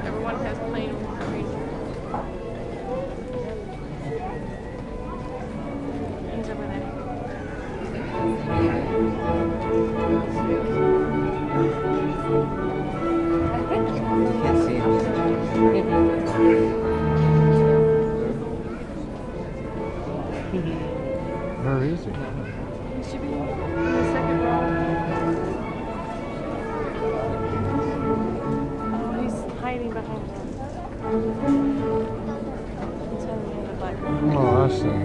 Everyone has plain orange. He's over there. Can't see him. Where is he? He should be in the second row. Oh, he's hiding behind them. He's hiding behind the black room. Oh, I see.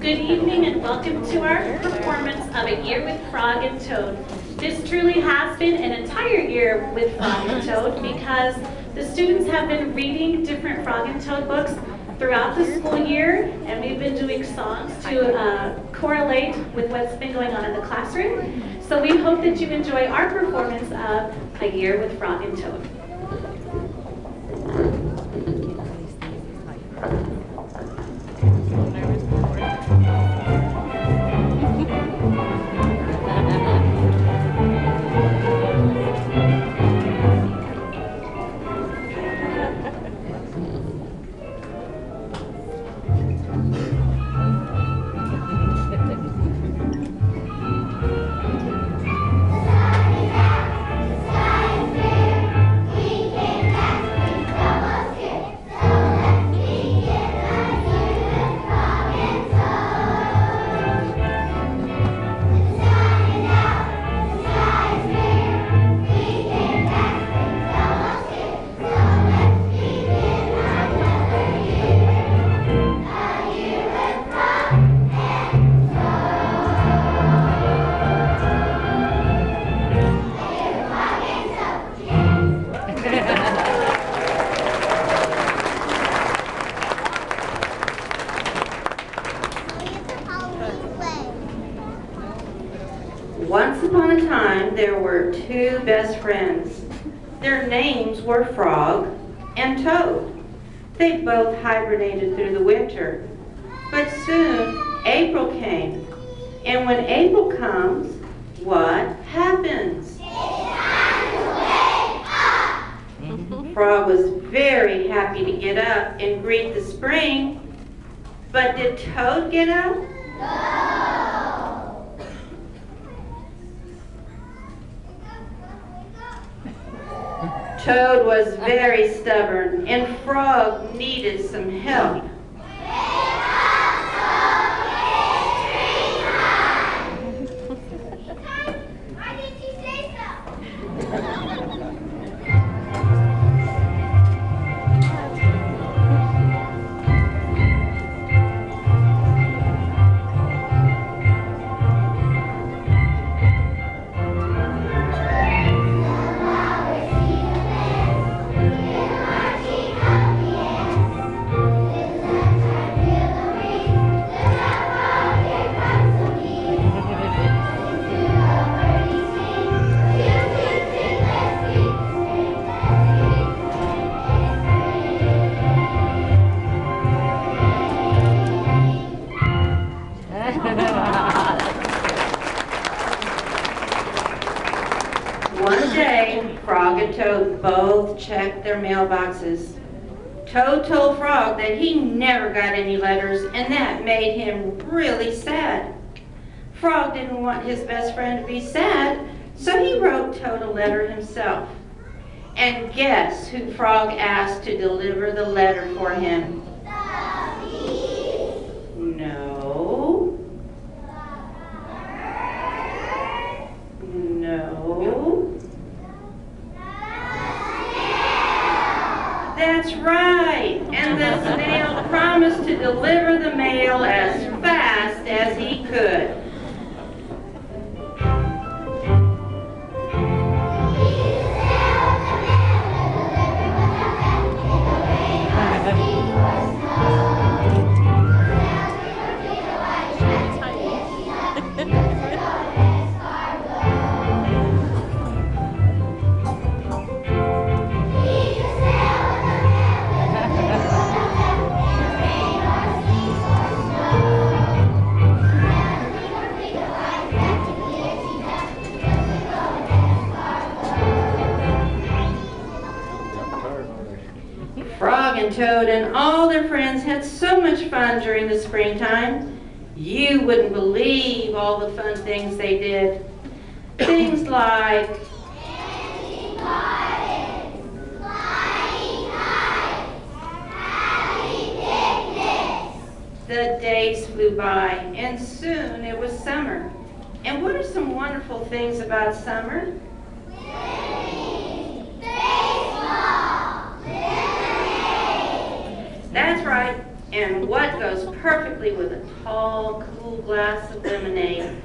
Good evening and welcome to our performance of A Year with Frog and Toad. This truly has been an entire year with Frog and Toad because the students have been reading different Frog and Toad books throughout the school year, and we've been doing songs to correlate with what's been going on in the classroom. So we hope that you enjoy our performance of A Year with Frog and Toad. Once upon a time, there were two best friends. Their names were Frog and Toad. They both hibernated through the winter. But soon, April came. And when April comes, what happens? Frog was very happy to get up and greet the spring. But did Toad get up? Toad was very stubborn, and Frog needed some help. Why did you say so? One day, Frog and Toad both checked their mailboxes. Toad told Frog that he never got any letters, and that made him really sad. Frog didn't want his best friend to be sad, so he wrote Toad a letter himself. And guess who Frog asked to deliver the letter for him? No. No. That's right. And the snail promised to deliver the mail as fast as he could. Frog and Toad and all their friends had so much fun during the springtime. You wouldn't believe all the fun things they did. Things like the days flew by, and soon it was summer. And what are some wonderful things about summer? That's right. And what goes perfectly with a tall, cool glass of lemonade?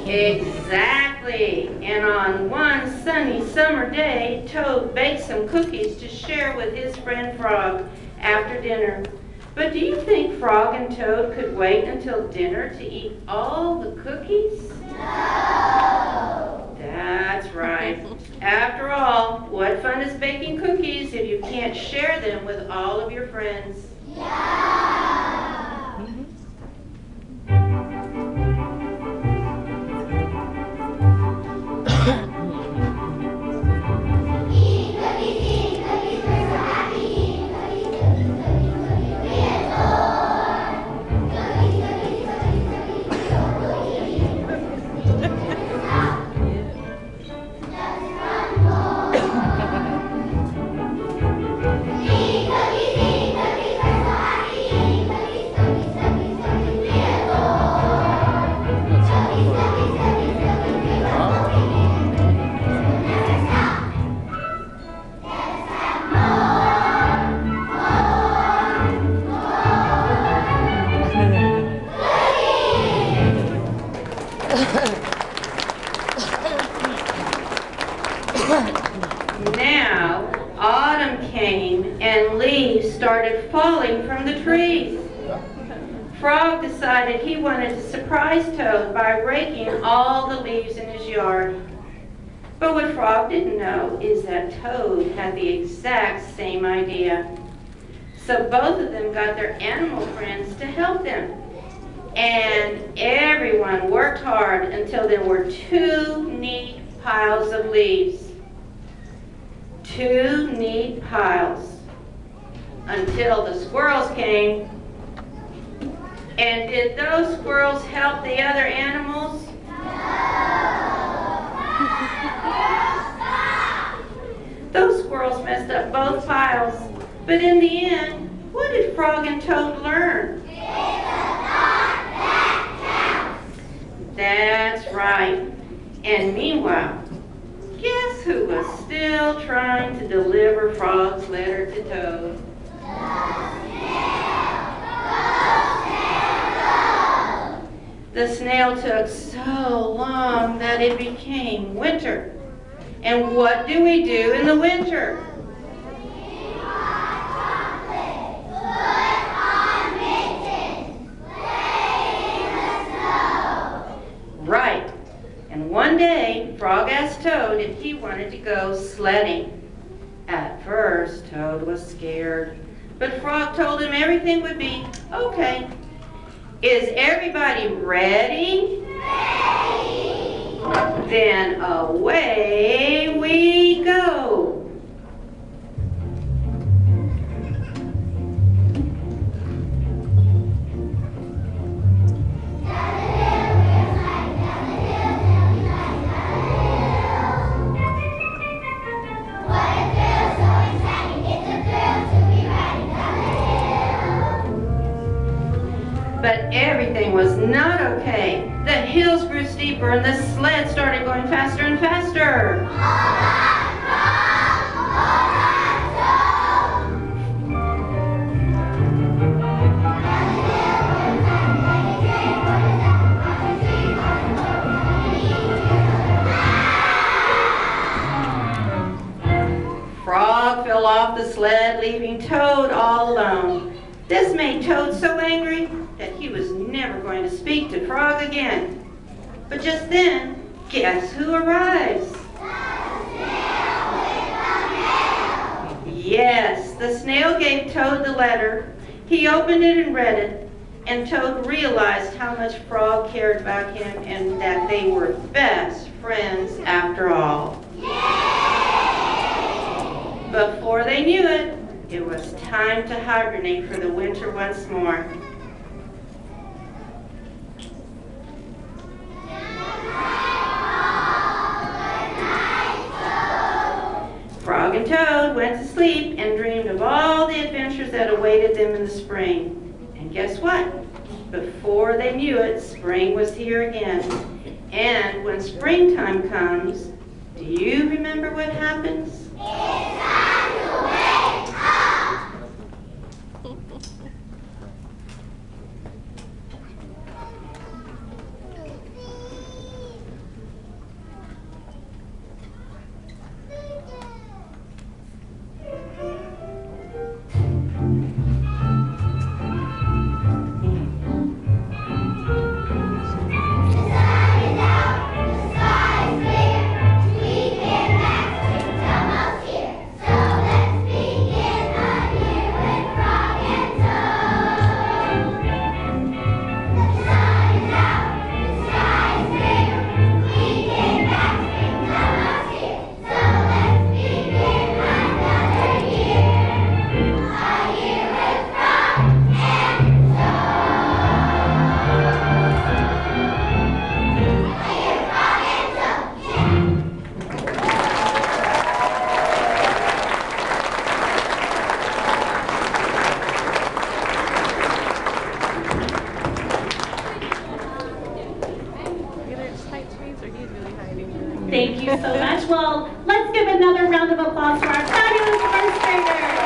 Exactly. And on one sunny summer day, Toad baked some cookies to share with his friend Frog after dinner. But do you think Frog and Toad could wait until dinner to eat all the cookies? No. That's right. After all, what fun is baking cookies if you can't share them with all of your friends? Yeah. Now, autumn came and leaves started falling from the trees. Frog decided he wanted to surprise Toad by raking all the leaves in his yard. But what Frog didn't know is that Toad had the exact same idea. So both of them got their animal friends to help them. And everyone worked hard until there were 2 neat piles of leaves. 2 neat piles. Until the squirrels came. And did those squirrels help the other animals? Those squirrels messed up both piles. But in the end, what did Frog and Toad learn? That's right. And meanwhile, guess who was still trying to deliver Frog's letter to Toad? The snail took so long that it became winter. And what do we do in the winter? Right. And one day, Frog asked Toad if he wanted to go sledding. At first, Toad was scared, but Frog told him everything would be okay. Is everybody ready? Ready! Then away we go. But everything was not okay. The hills grew steeper and the sled started going faster and faster. Frog fell off the sled, leaving Toad all alone. This made Toad so angry that he was never going to speak to Frog again. But just then, guess who arrives? Yes, the snail gave Toad the letter. He opened it and read it, and Toad realized how much Frog cared about him and that they were best friends after all. Before they knew it, it was time to hibernate for the winter once more. Frog and Toad went to sleep and dreamed of all the adventures that awaited them in the spring. And guess what? Before they knew it, spring was here again. And when springtime comes, do you remember what happens? Thank you so much. Well, let's give another round of applause for our fabulous first graders.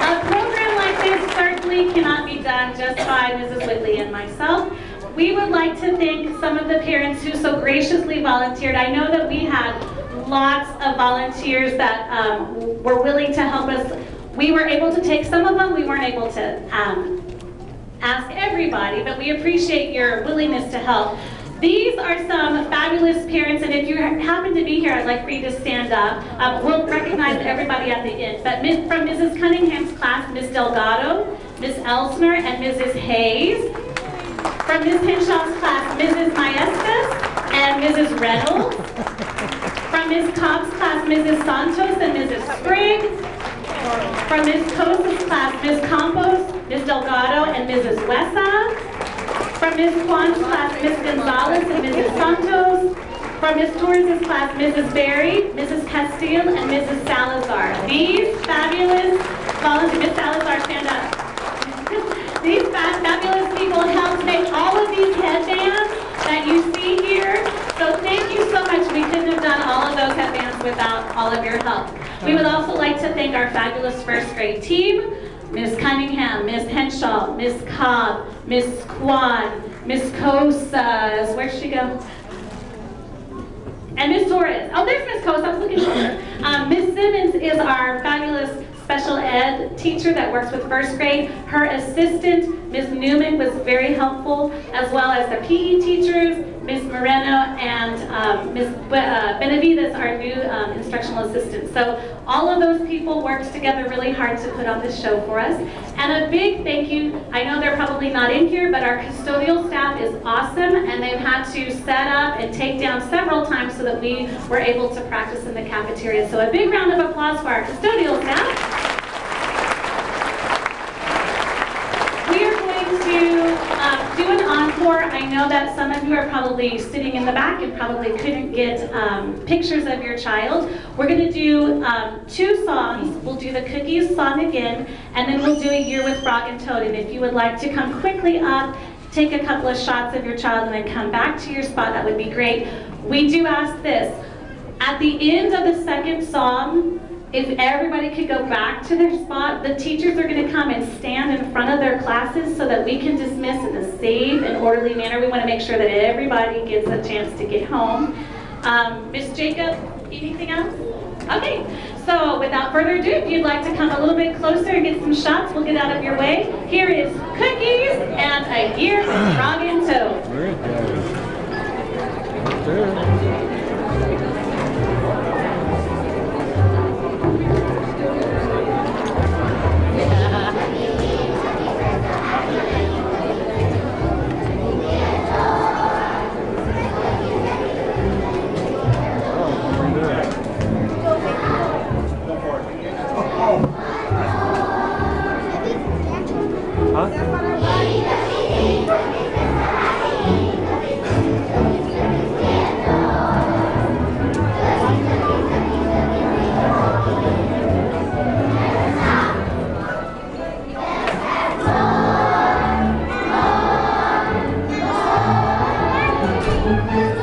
A program like this certainly cannot be done just by Mrs. Whitley and myself. We would like to thank some of the parents who so graciously volunteered. I know that we had lots of volunteers that were willing to help us. We were able to take some of them. We weren't able to ask everybody, but we appreciate your willingness to help. These are some fabulous parents, and if you happen to be here, I'd like for you to stand up. We'll recognize everybody at the end. But from Mrs. Cunningham's class, Ms. Delgado, Ms. Elsner, and Mrs. Hayes. From Ms. Henshaw's class, Mrs. Maestas and Mrs. Reynolds. From Ms. Cobb's class, Mrs. Santos and Mrs. Spriggs. From Ms. Cosa's class, Ms. Campos, Ms. Delgado, and Mrs. Wessa. From Ms. Kwan's class, Ms. Gonzalez and Mrs. Santos. From Ms. Torres' class, Mrs. Berry, Mrs. Castile, and Mrs. Salazar. These fabulous volunteers, Ms. Salazar, stand up. These fabulous people helped make all of these headbands that you see here. So thank you so much. We couldn't have done all of those headbands without all of your help. We would also like to thank our fabulous first grade team, Ms. Cunningham, Ms. Henshaw, Ms. Cobb, Ms. Kwan, Ms. Kosas, where'd she go? And Ms. Torres. Oh, there's Ms. Kosa, I was looking for her. Ms. Simmons is our fabulous special ed teacher that works with first grade. Her assistant, Ms. Newman, was very helpful, as well as the PE teachers, Ms. Moreno and Ms. Benavides, our new instructional assistant. So all of those people worked together really hard to put on this show for us. And a big thank you, I know they're probably not in here, but our custodial staff is awesome, and they've had to set up and take down several times so that we were able to practice in the cafeteria. So a big round of applause for our custodial staff. We are going to do an encore before, I know that some of you are probably sitting in the back and probably couldn't get pictures of your child. We're going to do 2 songs. We'll do the cookies song again, and then we'll do A Year with Frog and Toad. And if you would like to come quickly up, take a couple of shots of your child, and then come back to your spot, that would be great. We do ask this. At the end of the second song, if everybody could go back to their spot, the teachers are going to come and stand in front of their classes so that we can dismiss in a safe and orderly manner. We want to make sure that everybody gets a chance to get home. Miss Jacob, anything else? Okay, so without further ado, if you'd like to come a little bit closer and get some shots, we'll get out of your way. Here is Cookies and A Year with Frog and Toad. Where it goes. There. Thank you.